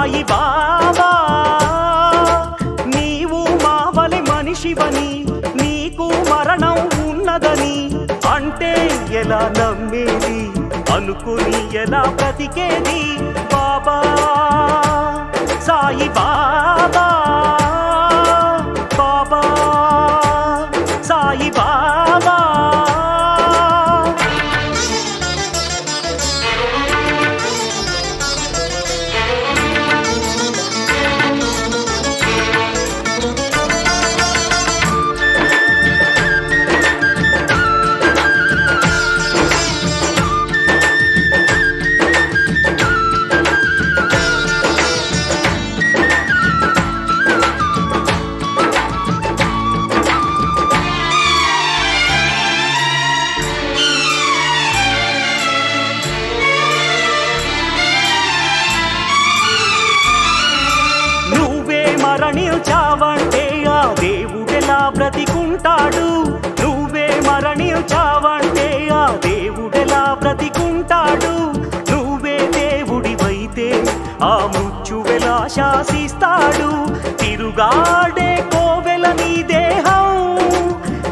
సాయి బాబా నీవు మావలి మనిషివని నీకు మరణం ఉన్నదని అంటే ఎలా నమ్మేది అనుకుని ఎలా బ్రతికేది బాబా సాయి బాబా బాబా సాయి బాబా మరణించావంటే ఆ దేవుడెలా బ్రతికుంటాడు నువ్వే మరణించావంటే ఆ దేవుడెలా బ్రతికుంటాడు నువ్వే దేవుడివైతే ఆ మృత్యువెలా శాసిస్తాడు తిరుగాడే కోవెల నీ దేహం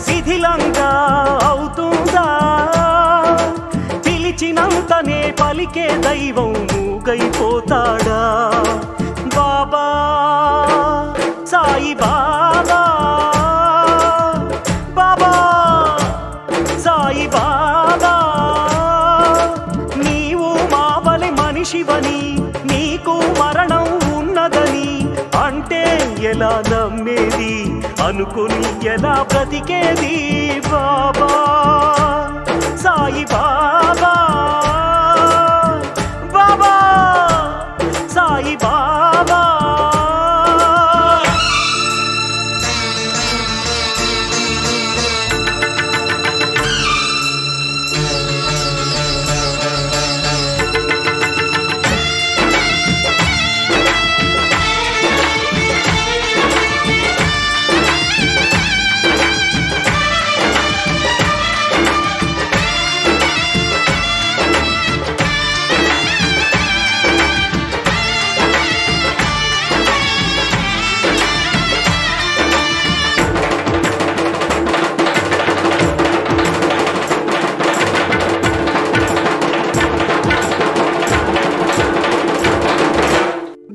శిథిలంగా అవుతుందా పిలిచినంతనే పలికే దైవం మూగైపోతాడా బాబా సాయి బాబా బాబా సాయి బాబా నీవు మావలి మనిషివని నీకు మరణం ఉన్నదని అంటే ఎలా నమ్మేది అనుకుని ఎలా బ్రతికేది బాబా సాయి బాబా బాబా సాయి బాబా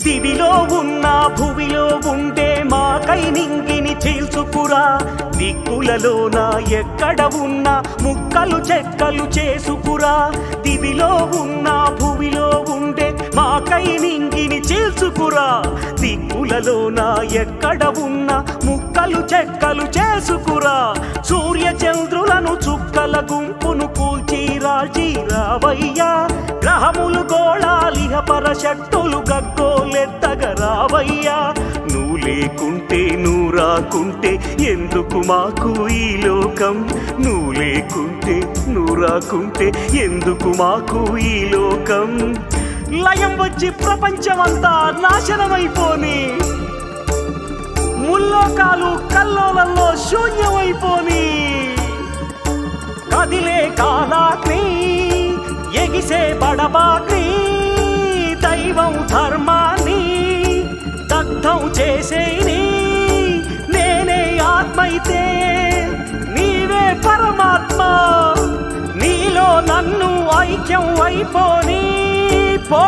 దివిలో ఉన్న భువిలో ఉండే మాకై నింగిని చీల్చుకురా దిక్కులలోన ఎక్కడ ఉన్న ముక్కలు చెక్కలు చేసుకురా దివిలో ఉన్న భువిలో ఉండే మాకై నింగిని చీల్చుకురా దిక్కులలోన ఎక్కడ ఉన్న ముక్కలు చెక్కలు చేసుకురా సూర్య చంద్రులను చుక్కల గుంపును కూల్చి రాల్చి రావయ్యా గ్రహములు గోళాలిహ పరశక్తులు గగ్గోలెత్తగా రావయ్యా నువ్వు లేకుంటే నువ్వు రాకుంటే ఎందుకు మాకు ఈ లోకం నువ్వు లేకుంటే నువ్వు రాకుంటే ఎందుకు మాకు ఈ లోకం లయం వచ్చి ప్రపంచమంతా నాశనమైపోని ముల్లోకాలు కల్లోలంలో శూన్యమైపోని కదిలే కాలాగ్ని ఎగిసే బడబాగ్ని దైవం ధర్మాన్ని దగ్ధం చేసేని నేనే ఆత్మైతే నీవే పరమాత్మ నీలో నన్ను ఐక్యం అయిపోని పో